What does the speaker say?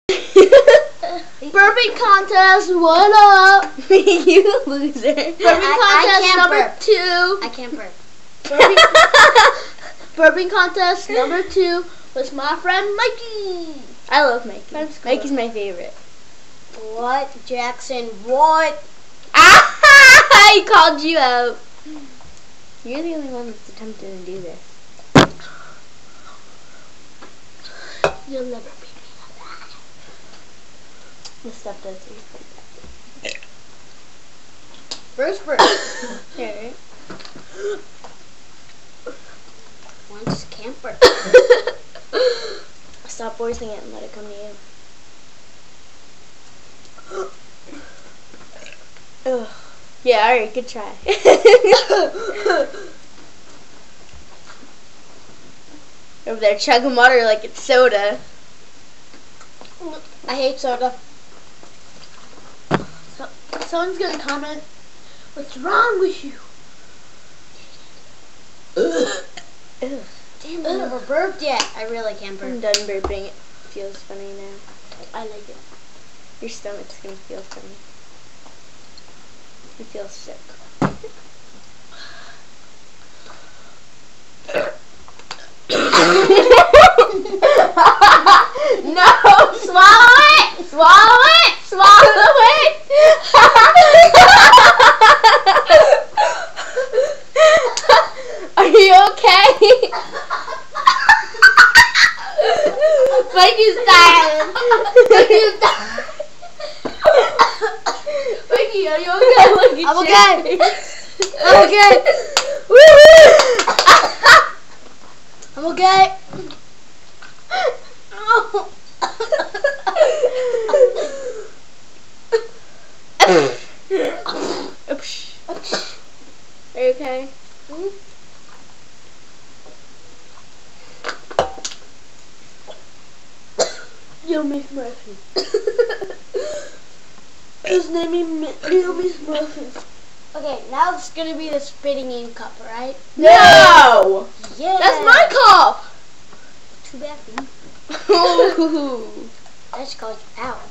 Burping contest, what up? You loser. Burping contest number burp. 2. I can't burp. Burping contest number 2 was my friend Mikey. I love Mikey. That's cool. Mikey's my favorite. What, Jackson? What? Ah! I called you out. You're the only one that's attempting to do this. You'll never beat me at that. This stuff does it. First burp. Yeah, right? One just can't burp. Stop forcing it and let it come to you. Ugh. Yeah, alright, good try. Over there chugging water like it's soda. I hate soda. Someone's gonna comment, what's wrong with you? Ugh. Damn, I never burped yet. I really can't I'm burp. done burping. It feels funny now. I like it. Your stomach's gonna feel funny. You feel sick. No! Swallow it! Swallow it! Swallow it! Are you okay? Mikey's dying. Mikey's dying. Mikey, are you okay? Look at I'm you. okay. I'm okay. I'm okay. Are you okay? Yummy muffins. His name is Yummy muffins. Okay, now it's gonna be the spitting in cup, right? No! Yeah. That's my cup. Too bad. Ooh. That's called power.